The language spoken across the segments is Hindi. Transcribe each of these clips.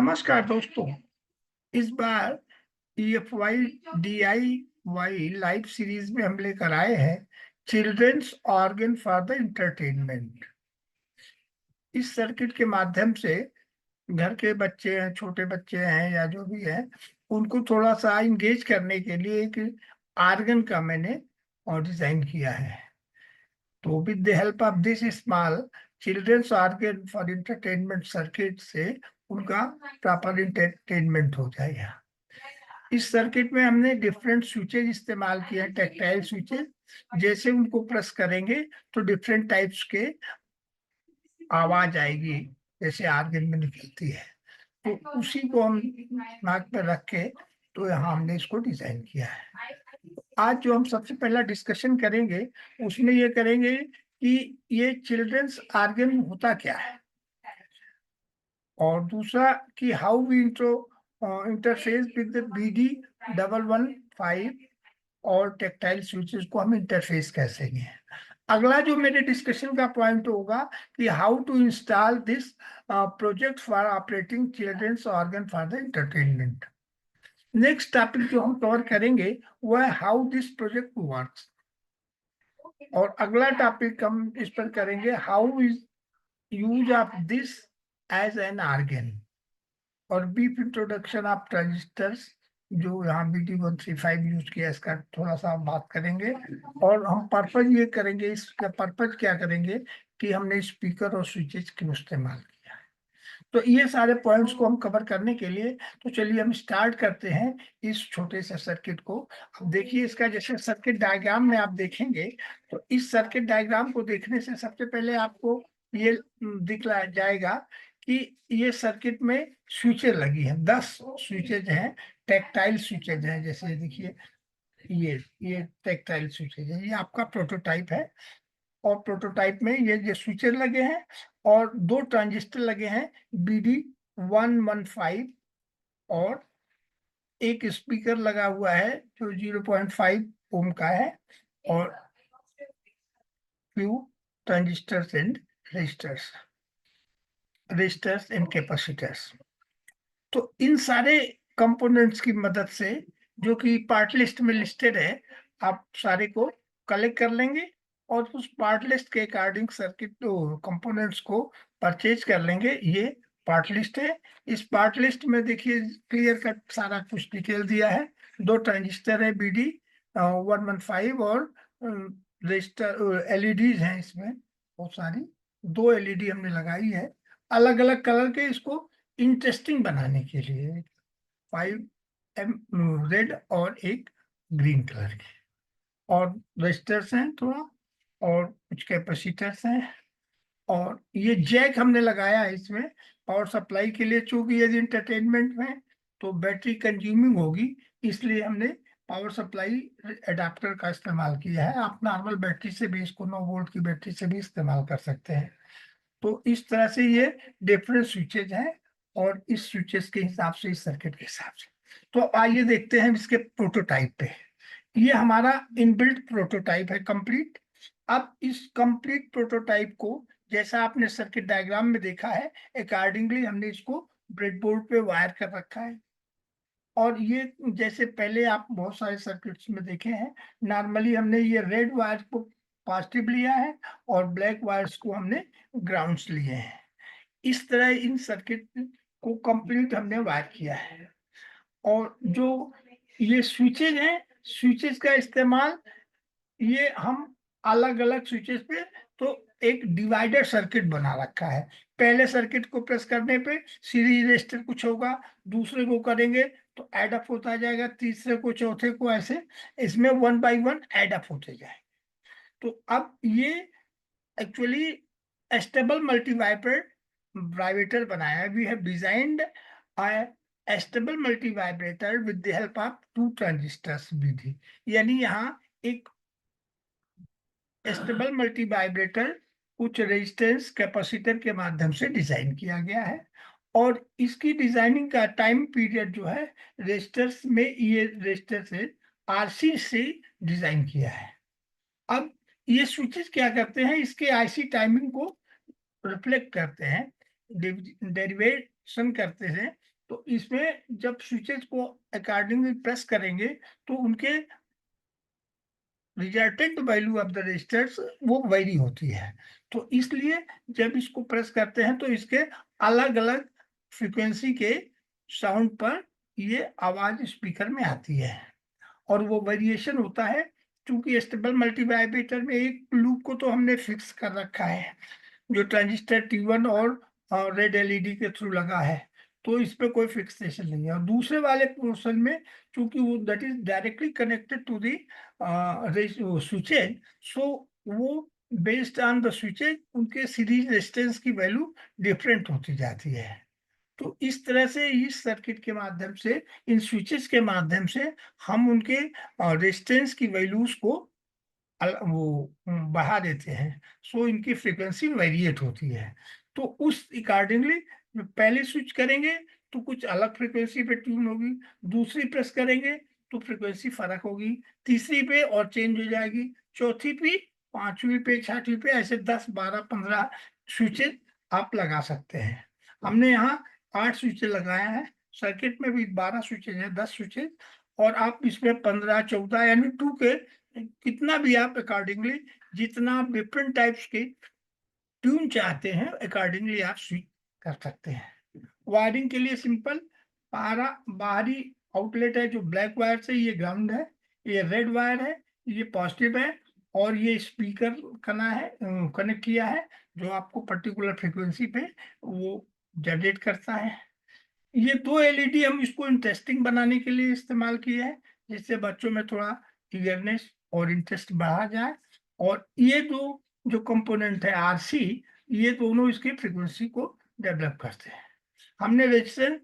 नमस्कार दोस्तों। इस बार EFY DIY लाइव सीरीज में हम लेकर आए हैं children's organ for the entertainment. इस सर्किट के माध्यम से घर के बच्चे हैं, छोटे बच्चे हैं या जो भी है, उनको थोड़ा सा इंगेज करने के लिए एक आर्गन का मैंने डिजाइन किया है। तो with the help of this small children's organ for entertainment circuit से उनका प्रॉपर एंटरटेनमेंट हो जाएगा। इस सर्किट में हमने डिफरेंट स्विचेज इस्तेमाल किए हैं, टेक्टाइल स्विचेज। जैसे उनको प्रेस करेंगे तो डिफरेंट टाइप्स के आवाज आएगी, जैसे आर्गन में निकलती है। तो उसी को हम नाक पर रख के तो यहाँ हमने इसको डिजाइन किया है। आज जो हम सबसे पहला डिस्कशन करेंगे उसमें ये करेंगे कि ये चिल्ड्रंस आर्गन होता क्या है, और दूसरा कि how we interface with BD115 और टेक्टाइल स्विचेस को हम इंटरफेस कैसेंगे। अगला जो मेरे डिस्कशन का पॉइंट होगा कि how to install this project for operating children's organ for the entertainment. Next topic जो हम कवर करेंगे वो है हाउ दिस प्रोजेक्ट वर्क्स, और अगला टॉपिक हम इस पर करेंगे how is use of this as an organ, और बीफ इंट्रोडक्शन ऑफ ट्रांजिस्टर्स जो यहाँ BD135 यूज किया इसका थोड़ा सा हम बात करेंगे। और हम पर्पज ये करेंगे, इसका पर्पज क्या करेंगे कि हमने स्पीकर और स्विचेस क्यों इस्तेमाल किया है। तो ये सारे पॉइंट्स को हम कवर करने के लिए तो चलिए हम स्टार्ट करते हैं इस छोटे से सर्किट को। अब देखिए इसका जैसे सर्किट डायग्राम में आप देखेंगे तो इस सर्किट डायग्राम को देखने से सबसे पहले आपको ये दिख जाएगा कि ये सर्किट में स्विचें लगी हैं, 10 स्विचेज हैं, टेक्टाइल स्विचेज हैं। जैसे देखिए ये टेक्टाइल स्विचेज है, ये आपका प्रोटोटाइप है। और प्रोटोटाइप में ये जो स्विचेस लगे हैं और 2 ट्रांजिस्टर लगे हैं BD115, और एक स्पीकर लगा हुआ है जो 0.5 ओम का है, और few transistors and resistors and capacitors. तो इन सारे कंपोनेंट्स की मदद से जो कि पार्ट लिस्ट में लिस्टेड है, आप सारे को कलेक्ट कर लेंगे और उस पार्ट लिस्ट के अकॉर्डिंग सर्किट कंपोनेंट्स को परचेज कर लेंगे। ये पार्ट लिस्ट है। इस पार्ट लिस्ट में देखिए क्लियर कट सारा कुछ डिटेल दिया है। 2 ट्रांजिस्टर है BD115, और रजिस्टर LEDs हैं इसमें बहुत सारी, 2 LED हमने लगाई है अलग अलग कलर के, इसको इंटरेस्टिंग बनाने के लिए। 5 रेड और एक ग्रीन कलर के, और रजिस्टर्स हैं थोड़ा, और कुछ कैपेसिटर्स हैं, और ये जैक हमने लगाया है इसमें पावर सप्लाई के लिए, चूंकि यदि एंटरटेनमेंट में तो बैटरी कंज्यूमिंग होगी, इसलिए हमने पावर सप्लाई एडाप्टर का इस्तेमाल किया है। आप नॉर्मल बैटरी से भी इसको 9 वोल्ट की बैटरी से भी इस्तेमाल कर सकते हैं। तो इस तरह से ये डिफरेंट स्विचेज हैं, और इस स्विचेस के हिसाब से, इस सर्किट के हिसाब से। तो आइए देखते हैं इसके प्रोटोटाइप पे। ये हमारा इनबिल्ट प्रोटोटाइप है कंप्लीट। अब इस कंप्लीट प्रोटोटाइप को जैसा आपने सर्किट डायग्राम में देखा है अकॉर्डिंगली हमने इसको ब्रेडबोर्ड पे वायर कर रखा है। और ये जैसे पहले आप बहुत सारे सर्किट्स में देखे हैं, नॉर्मली हमने ये रेड वायर को पॉजिटिव लिया है और ब्लैक वायर्स को हमने ग्राउंड्स लिए हैं। इस तरह इन सर्किट को कंप्लीट हमने वायर किया है। और जो ये स्विचेज हैं, स्विचेस का इस्तेमाल ये हम अलग अलग स्विचेस पे तो एक डिवाइडर सर्किट बना रखा है। पहले सर्किट को प्रेस करने पे सीरीज रजिस्टर कुछ होगा, दूसरे को करेंगे तो ऐड अप होता जाएगा, तीसरे को, चौथे को, ऐसे इसमें 1 बाय 1 ऐड अप होते जाए। तो अब ये एक्चुअली स्टेबल मल्टीवाइब्रेटर बनाया है। We have designed a stable multivibrator with the help of 2 transistors BD, यानी यहाँ एक स्टेबल मल्टीवाइब्रेटर उच्च रेजिस्टेंस कैपेसिटर के माध्यम से डिजाइन किया गया है। और इसकी डिजाइनिंग का टाइम पीरियड जो है रेजिस्टर्स में, ये रेजिस्टर से RC से डिजाइन किया है। अब ये स्विचेस क्या करते हैं, इसके IC टाइमिंग को रिफ्लेक्ट करते हैं, डेरिवेशन करते हैं तो इसमें जब स्विचेस को अकॉर्डिंगली प्रेस करेंगे तो उनके resultant value of the resistors वो वेरी होती है। तो इसलिए जब इसको प्रेस करते हैं तो इसके अलग अलग फ्रीक्वेंसी के साउंड पर ये आवाज स्पीकर में आती है और वो वेरिएशन होता है। क्योंकि स्टेबल मल्टीवाइब्रेटर में एक लूप को तो हमने फिक्स कर रखा है जो ट्रांजिस्टर T1 और रेड एलईडी के थ्रू लगा है, तो इस पे कोई फिक्सेशन नहीं है। और दूसरे वाले पोर्शन में चूंकि वो that is directly connected to the switches, so वो बेस्ड ऑन द स्विचेज उनके सीरीज रेजिस्टेंस की वैल्यू डिफरेंट होती जाती है। तो इस तरह से इस सर्किट के माध्यम से, इन स्विचेस के माध्यम से हम उनके रेजिस्टेंस की वैल्यूज को बढ़ा देते हैं। सो इनकी फ्रीक्वेंसी वेरिएट होती है। तो उस अकॉर्डिंगली पहले स्विच करेंगे तो कुछ अलग फ्रीक्वेंसी पे ट्यून होगी, दूसरी प्रेस करेंगे तो फ्रीक्वेंसी फर्क होगी, तीसरी पे और चेंज हो जाएगी, चौथी पे, पांचवी पे, छठी पे, ऐसे 10 12 15 स्विचेज आप लगा सकते हैं। हमने यहाँ 8 स्विचेज लगाया है। सर्किट में भी 12 स्विचेज है, 10 स्विचेज, और आप इसमें 15 14 यानी 2 के कितना भी आप अकॉर्डिंगली, जितना आप डिफरेंट टाइप्स के ट्यून चाहते हैं अकॉर्डिंगली आप स्विच कर सकते हैं। वायरिंग के लिए सिंपल, बाहरी आउटलेट है जो ब्लैक वायर से, ये ग्राउंड है, ये रेड वायर है, ये पॉजिटिव है, और ये स्पीकर करना है, कनेक्ट किया है जो आपको पर्टिकुलर फ्रीक्वेंसी पे वो जनरेट करता है। ये 2 एलईडी हम इसको इंटरेस्टिंग बनाने के लिए इस्तेमाल किए हैं, जिससे बच्चों में थोड़ा ईगरनेस और इंटरेस्ट बढ़ा जाए। और ये दो जो कंपोनेंट है आरसी, ये दोनों इसकी फ्रीक्वेंसी को डेवलप करते हैं। हमने रेजिस्टेंस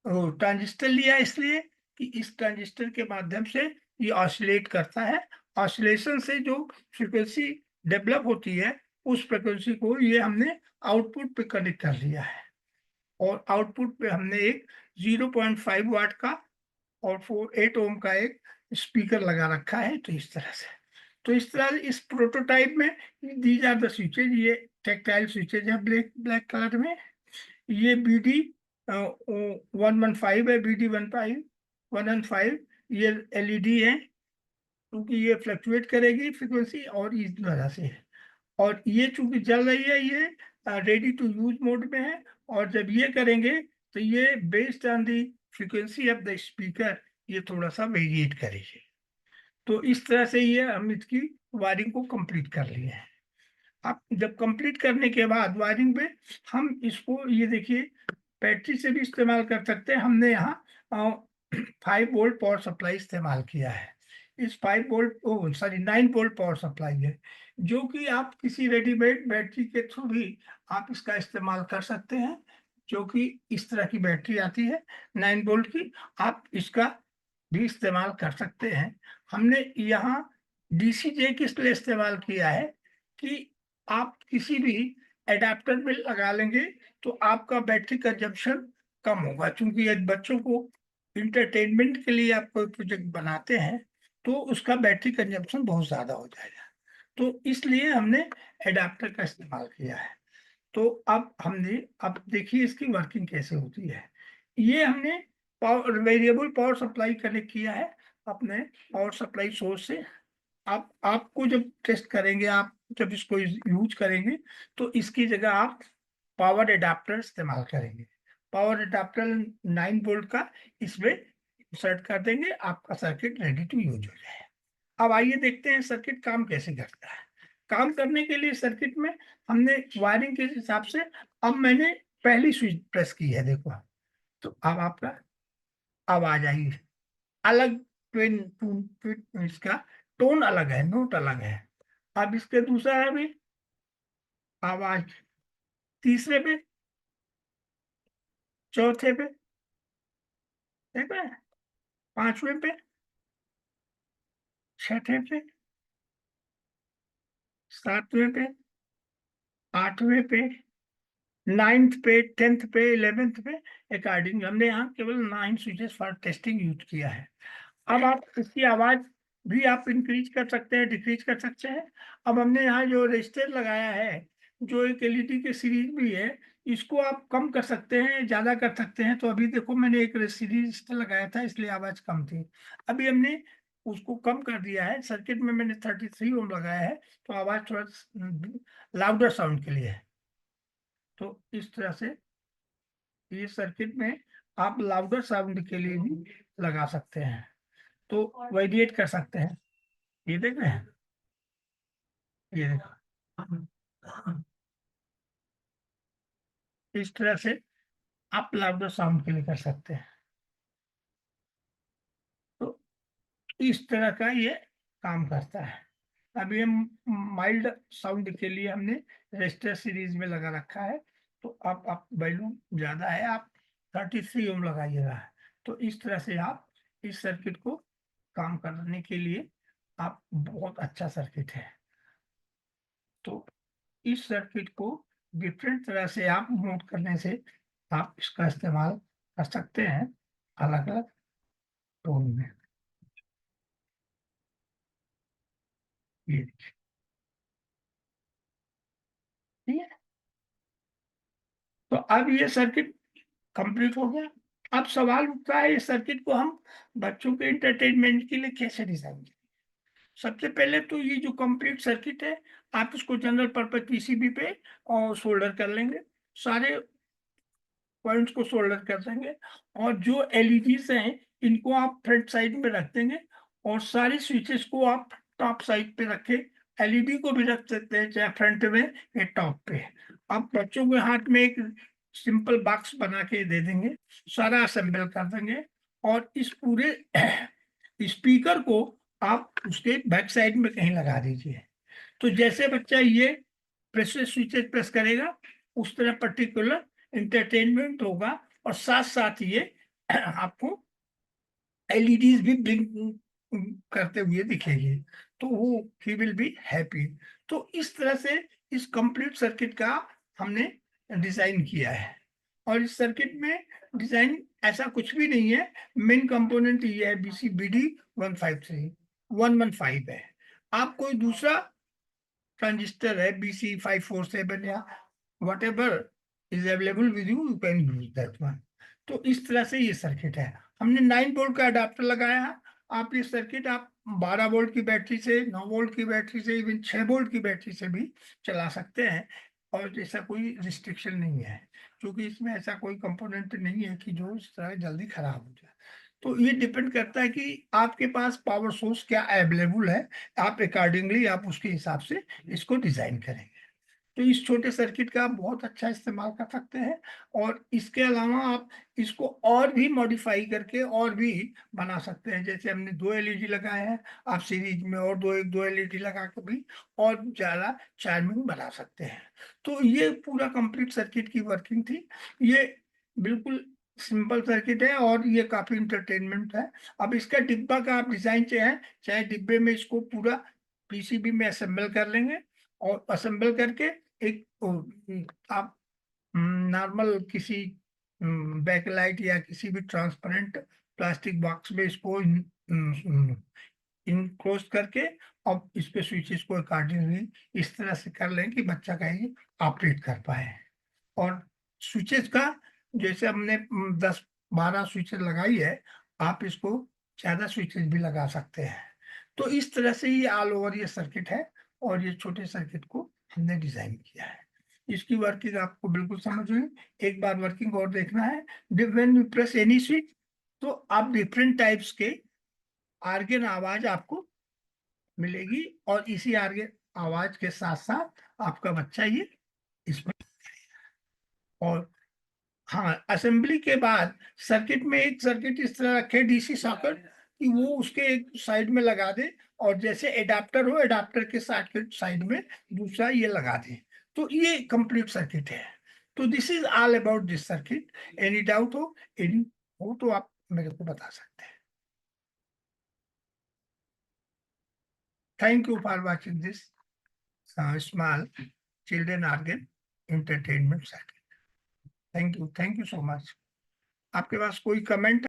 ट्रांजिस्टर लिया इसलिए कि इस ट्रांजिस्टर के माध्यम से ये ऑसिलेट करता है। ऑसिलेशन से जो फ्रीक्वेंसी डेवलप होती है उस फ्रीक्वेंसी को ये हमने आउटपुट पे कनेक्ट कर लिया है, और आउटपुट पे हमने एक 0.5 वाट का और 8 ओम का एक स्पीकर लगा रखा है। तो इस तरह से, तो इस तरह इस प्रोटोटाइप में दीज आर द स्विचेज। ये टेक्टाइल स्विचेज है ब्लैक ब्लैक कलर में। ये BD 115 है, BD 115 ये एलईडी है, क्योंकि ये फ्लक्चुएट करेगी फ्रीक्वेंसी और इस वजह से। और ये चूंकि चल रही है, ये रेडी टू यूज मोड में है, और जब ये करेंगे तो ये based on the frequency of the speaker ये थोड़ा सा वेरिएट करेगी। तो इस तरह से ये हम इसकी वायरिंग को कंप्लीट कर लिए हैं। अब जब कंप्लीट करने के बाद वायरिंग पे हम इसको, ये देखिए, बैटरी से भी इस्तेमाल कर सकते हैं। हमने यहाँ 5 वोल्ट पावर सप्लाई इस्तेमाल किया है। इस 5 volt, sorry 9 volt power supply है, जो कि आप किसी रेडीमेड बैटरी के थ्रू भी आप इसका इस्तेमाल कर सकते हैं, जो कि इस तरह की बैटरी आती है 9 वोल्ट की, आप इसका भी इस्तेमाल कर सकते हैं। हमने यहाँ डीसी जैक इसलिए इस्तेमाल किया है कि आप किसी भी एडाप्टर में लगा लेंगे तो आपका बैटरी कंजप्शन कम होगा, क्योंकि यदि बच्चों को इंटरटेनमेंट के लिए आप कोई प्रोजेक्ट बनाते हैं तो उसका बैटरी कंजप्शन बहुत ज्यादा हो जाएगा। तो इसलिए हमने एडाप्टर का इस्तेमाल किया है। तो अब देखिए इसकी वर्किंग कैसे होती है। ये हमने power, variable power supply connect किया है अपने पावर सप्लाई सोर्स से। आप आपको जब टेस्ट करेंगे, आप जब इसको यूज करेंगे तो इसकी जगह आप पावर एडाप्टर इस्तेमाल करेंगे। पावर एडाप्टर 9 वोल्ट का इसमें इंसर्ट कर देंगे, आपका सर्किट रेडी टू यूज हो जाए। अब आइए देखते हैं सर्किट काम कैसे करता है। काम करने के लिए सर्किट में हमने वायरिंग के हिसाब से, अब मैंने पहली स्विच प्रेस की है, देखो, तो अब आपका आवाज आई, अलग इसका टोन अलग है, नोट अलग है। अब इसके दूसरा है भी आवाज, तीसरे पे, चौथे पे, ठीक है, पांचवे पे, छठे पे, सातवें पे, आठवें पे, 9th पे, 10th पे, 11th पे, अकॉर्डिंग हमने यहाँ केवल 9 स्विचेस फॉर टेस्टिंग यूज किया है। अब आप इसकी आवाज भी आप इंक्रीज कर सकते हैं, डिक्रीज कर सकते हैं। अब हमने यहाँ जो रजिस्टर लगाया है जो एक एलईडी की सीरीज भी है, इसको आप कम कर सकते हैं, ज्यादा कर सकते हैं। तो अभी देखो मैंने एक सीरीज लगाया था इसलिए आवाज कम थी, अभी हमने उसको कम कर दिया है। सर्किट में मैंने 33 ओम लगाया है, तो आवाज थोड़ा लाउडर साउंड के लिए है। तो इस तरह से ये सर्किट में आप लाउडर साउंड के लिए भी लगा सकते हैं, तो वेरिएट कर सकते हैं। ये देख रहे हैं, ये देखो, इस तरह से आप लाउडर साउंड के लिए कर सकते हैं। तो इस तरह का ये काम करता है। अभी हम माइल्ड साउंड के लिए हमने रेस्टर सीरीज में लगा रखा है। तो आप वैल्यू ज्यादा है, आप 33 ओम लगाइएगा। तो इस तरह से आप इस सर्किट को काम करने के लिए आप बहुत अच्छा सर्किट है। तो इस सर्किट को डिफरेंट तरह से आप नोट करने से आप इसका इस्तेमाल कर सकते हैं अलग अलग टोन में। ये देखिए, ठीक है। तो अब ये सर्किट कंप्लीट हो गया। अब सवाल उठता है इस सर्किट को हम बच्चों के एंटरटेनमेंट के लिए कैसे डिजाइन करें। सबसे पहले तो ये जो कंप्लीट सर्किट है, आप इसको जनरल पर्पज पीसीबी पे और सोल्डर कर लेंगे, सारे पॉइंट्स को सोल्डर कर देंगे। और जो एलईडीज हैं इनको आप फ्रंट साइड में रख देंगे, और सारी स्विचेस को आप टॉप साइड पे रखें। एलईडी को भी रख सकते हैं चाहे फ्रंट में या टॉप पे। आप बच्चों के हाथ में एक सिंपल बॉक्स बना के दे देंगे, सारा असेंबल कर देंगे। और इस पूरे स्पीकर को आप उसके बैक साइड में कहीं लगा दीजिए। तो जैसे बच्चा ये प्रेस स्विचेस प्रेस करेगा, उस तरह पर्टिकुलर एंटरटेनमेंट होगा, और साथ साथ ये आपको एलईडीज भी ब्लिंक करते हुए दिखेगी, तो वो ही विल बी हैप्पी। तो इस तरह से इस कंप्लीट सर्किट का हमने डिजाइन किया है। और इस सर्किट में डिजाइन ऐसा कुछ भी नहीं है, मेन कंपोनेंट ये है BCBD 115 है। आप कोई दूसरा ट्रांजिस्टर है BC547 या what ever is available with you, you can use that one. तो इस तरह से ये सर्किट है। हमने 9 वोल्ट का अडाप्टर लगाया है। आप ये सर्किट आप 12 वोल्ट की बैटरी से, 9 वोल्ट की बैटरी से, इवन 6 वोल्ट की बैटरी से भी चला सकते हैं, और ऐसा कोई रिस्ट्रिक्शन नहीं है, क्योंकि इसमें ऐसा कोई कंपोनेंट नहीं है कि जो इस तरह जल्दी खराब हो जाए। तो ये डिपेंड करता है कि आपके पास पावर सोर्स क्या अवेलेबल है, आप अकॉर्डिंगली आप उसके हिसाब से इसको डिजाइन करेंगे। तो इस छोटे सर्किट का आप बहुत अच्छा इस्तेमाल कर सकते हैं। और इसके अलावा आप इसको और भी मॉडिफाई करके और भी बना सकते हैं। जैसे हमने 2 एलईडी लगाए हैं, आप सीरीज में और दो एलईडी लगा के भी और ज्यादा चार्मिंग बना सकते हैं। तो ये पूरा कंप्लीट सर्किट की वर्किंग थी। ये बिल्कुल सिंपल सर्किट है और ये काफी इंटरटेनमेंट है। अब इसका डिब्बा का आप डिजाइन चाहे डिब्बे में इसको पूरा पीसीबी में असेंबल कर लेंगे, और असेंबल करके एक आप नॉर्मल किसी बैकलाइट या किसी भी ट्रांसपेरेंट प्लास्टिक बॉक्स में इसको इनक्लोज करके अब इस पे स्विचेस को अकॉर्डिंगली इस तरह से कर लें कि बच्चा कहीं ऑपरेट कर पाए। और स्विचेस का जैसे हमने 10-12 स्विचेस लगाई है, आप इसको ज्यादा स्विचेस भी लगा सकते हैं। तो इस तरह से ये ऑल ओवर ये सर्किट है, और ये छोटे सर्किट को हमने डिजाइन किया है। इसकी वर्किंग आपको बिल्कुल समझ में, एक बार वर्किंग और देखना है। When you press any switch, तो आप डिफरेंट टाइप्स के आर्गन आवाज आपको मिलेगी, और इसी आर्गन आवाज के साथ साथ आपका बच्चा ये इसमें। और हाँ, असेंबली के बाद सर्किट में एक सर्किट इस तरह रखे डीसी सॉकेट कि वो उसके एक साइड में लगा दे, और जैसे एडाप्टर हो एडाप्टर के साइड में दूसरा ये लगा दे। तो ये कंप्लीट सर्किट है। तो this is all about this circuit. Any doubt हो, एनी हो तो आप मेरे को बता सकते हैं। Thank you for watching this small children organ entertainment circuit. Thank you so much. आपके पास कोई कमेंट?